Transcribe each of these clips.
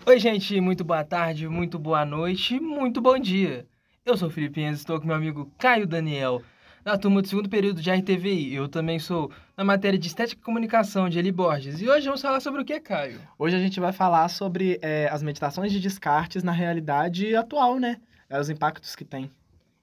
Oi, gente, muito boa tarde, muito boa noite, muito bom dia. Eu sou o Felipe Enzo, estou com meu amigo Caio Daniel, da turma do segundo período de RTVI. Eu também sou na matéria de Estética e Comunicação de Eli Borges. E hoje vamos falar sobre o que, Caio? Hoje a gente vai falar sobre as meditações de Descartes na realidade atual, né? Os impactos que tem.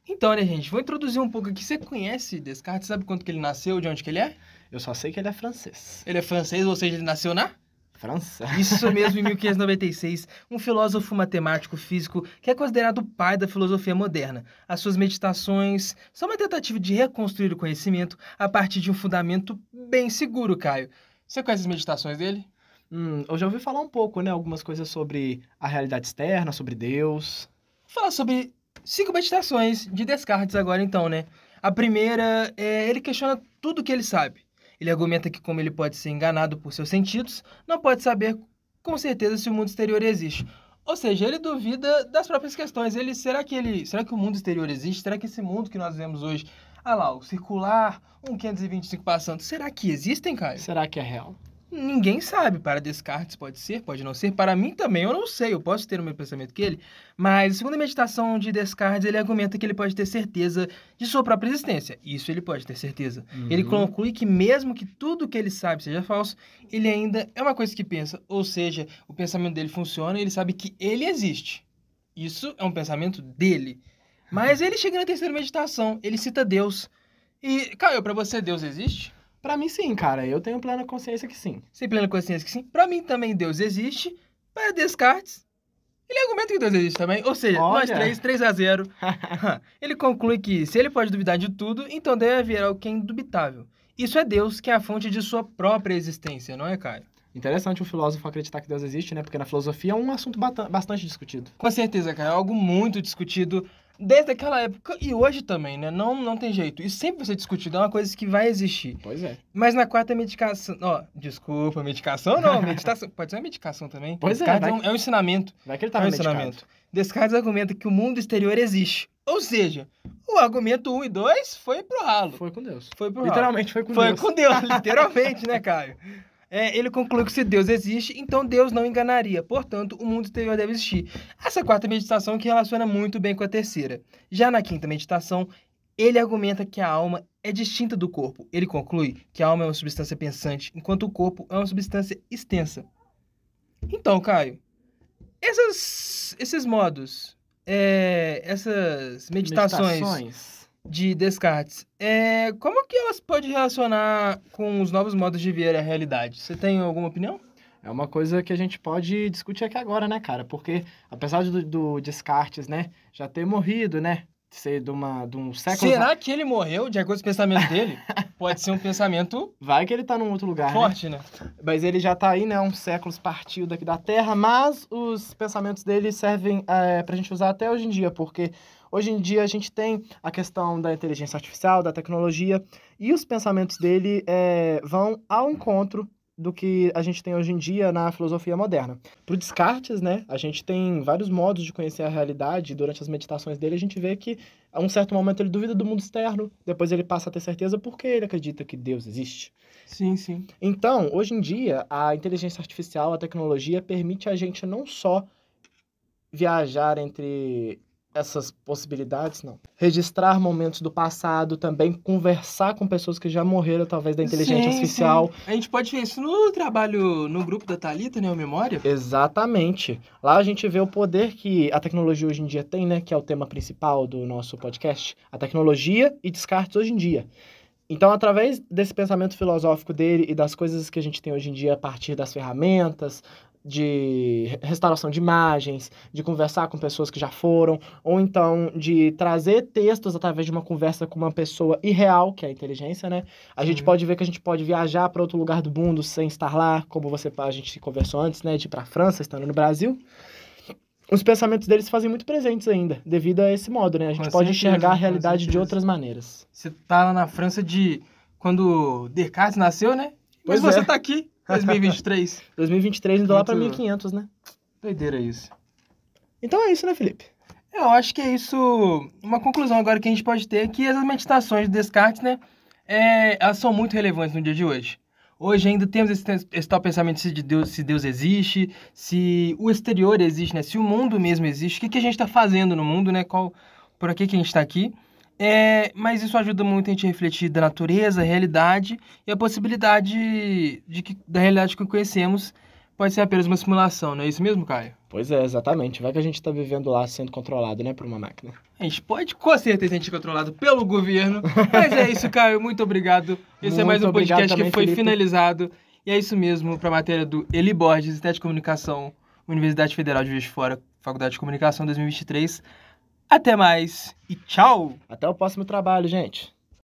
Então, né, gente, vou introduzir um pouco aqui. Você conhece Descartes? Sabe quando que ele nasceu, de onde que ele é? Eu só sei que ele é francês. Ele é francês, ou seja, ele nasceu na... França? Isso mesmo, em 1596, um filósofo matemático físico que é considerado o pai da filosofia moderna. As suas meditações são uma tentativa de reconstruir o conhecimento a partir de um fundamento bem seguro, Caio. Você conhece as meditações dele? Eu já ouvi falar um pouco, né? Algumas coisas sobre a realidade externa, sobre Deus. Vou falar sobre 5 meditações de Descartes agora, então, né? A primeira é ele questiona tudo o que ele sabe. Ele argumenta que, como ele pode ser enganado por seus sentidos, não pode saber com certeza se o mundo exterior existe. Ou seja, ele duvida das próprias questões. Será que o mundo exterior existe? Será que esse mundo que nós vemos hoje, ah lá, o circular, um 525 passando, será que existem, Caio? Será que é real? Ninguém sabe. Para Descartes pode ser, pode não ser. Para mim também, eu não sei. Eu posso ter o mesmo pensamento que ele. Mas, segundo a meditação de Descartes, ele argumenta que ele pode ter certeza de sua própria existência. Isso ele pode ter certeza. Ele conclui que mesmo que tudo que ele sabe seja falso, ele ainda é uma coisa que pensa. Ou seja, o pensamento dele funciona e ele sabe que ele existe. Isso é um pensamento dele. Mas ele chega na terceira meditação. Ele cita Deus. E, Caio, para você, Deus existe? Pra mim, sim, cara. Eu tenho plena consciência que sim. Sem plena consciência que sim. Para mim também Deus existe. Para Descartes, ele argumenta que Deus existe também. Ou seja, nós Olha! três, 3-0. Ele conclui que se ele pode duvidar de tudo, então deve haver alguém indubitável. Isso é Deus, que é a fonte de sua própria existência, não é, Caio? Interessante um filósofo acreditar que Deus existe, né? Porque na filosofia é um assunto bastante discutido. Com certeza, Caio. É algo muito discutido desde aquela época e hoje também, né? Não tem jeito. Isso sempre vai ser discutido, é uma coisa que vai existir. Pois é. Mas na quarta medicação... Ó, desculpa, medicação não, meditação. Pode ser uma medicação também. Pois é, Descartes é um ensinamento. Vai que ele tá É um medicado. ensinamento. Descartes argumenta que o mundo exterior existe. Ou seja, o argumento 1 e 2 foi pro ralo. Foi com Deus. Foi pro ralo. Literalmente foi com Foi Deus. com Deus, literalmente, né, Caio? Ele conclui que se Deus existe, então Deus não enganaria. Portanto, o mundo exterior deve existir. Essa quarta meditação que relaciona muito bem com a terceira. Já na quinta meditação, ele argumenta que a alma é distinta do corpo. Ele conclui que a alma é uma substância pensante, enquanto o corpo é uma substância extensa. Então, Caio, esses modos, essas meditações de Descartes, como que elas podem relacionar com os novos modos de ver a realidade? Você tem alguma opinião? É uma coisa que a gente pode discutir aqui agora, né, cara? Porque, apesar do Descartes, né, já ter morrido, né, ser de um século... Será que ele morreu, de acordo com o pensamento dele? Pode ser um pensamento Vai que ele tá num outro lugar, forte, né? Mas ele já tá aí, né, uns séculos partiu daqui da Terra, mas os pensamentos dele servem pra gente usar até hoje em dia, porque hoje em dia a gente tem a questão da inteligência artificial, da tecnologia, e os pensamentos dele vão ao encontro do que a gente tem hoje em dia na filosofia moderna. Pro Descartes, né, a gente tem vários modos de conhecer a realidade, e durante as meditações dele a gente vê que a um certo momento ele duvida do mundo externo, depois ele passa a ter certeza porque ele acredita que Deus existe. Sim, sim. Então, hoje em dia, a inteligência artificial, a tecnologia permite a gente não só viajar entre essas possibilidades, não. Registrar momentos do passado, também conversar com pessoas que já morreram através da inteligência Sim, artificial. sim. A gente pode ver isso no trabalho, no grupo da Thalita, né, o Memória. Exatamente. Lá a gente vê o poder que a tecnologia hoje em dia tem, né, que é o tema principal do nosso podcast, a tecnologia e Descartes hoje em dia. Então, através desse pensamento filosófico dele e das coisas que a gente tem hoje em dia a partir das ferramentas, de restauração de imagens, de conversar com pessoas que já foram, ou então de trazer textos através de uma conversa com uma pessoa irreal, que é a inteligência, né? A gente pode ver que a gente pode viajar para outro lugar do mundo sem estar lá, como a gente conversou antes, né? De ir para a França, estando no Brasil. Os pensamentos deles se fazem muito presentes ainda, devido a esse modo, né? A gente Com pode certeza, enxergar a com realidade de certeza. outras maneiras. Você tá lá na França de quando Descartes nasceu, né? Mas Pois você é. tá aqui, 2023. 2023 indo lá para Muito- 1500, né? Doideira isso. Então é isso, né, Felipe? Eu acho que é isso. Uma conclusão agora que a gente pode ter é que essas meditações de Descartes, né? Elas são muito relevantes no dia de hoje. Hoje ainda temos esse tal pensamento se Deus existe, se o exterior existe, né? Se o mundo mesmo existe, o que a gente está fazendo no mundo, né? Por aqui que a gente está aqui. Mas isso ajuda muito a gente a refletir da natureza, a realidade e a possibilidade da realidade que conhecemos pode ser apenas uma simulação, não é isso mesmo, Caio? Pois é, exatamente. Vai que a gente tá vivendo lá sendo controlado, né, por uma máquina. A gente pode, com certeza, ser controlado pelo governo. Mas é isso, Caio. Muito obrigado. Esse é mais um podcast que foi finalizado. E é isso mesmo, para a matéria do Eli Borges, Estética e Comunicação, Universidade Federal de Juiz de Fora, Faculdade de Comunicação 2023. Até mais e tchau! Até o próximo trabalho, gente.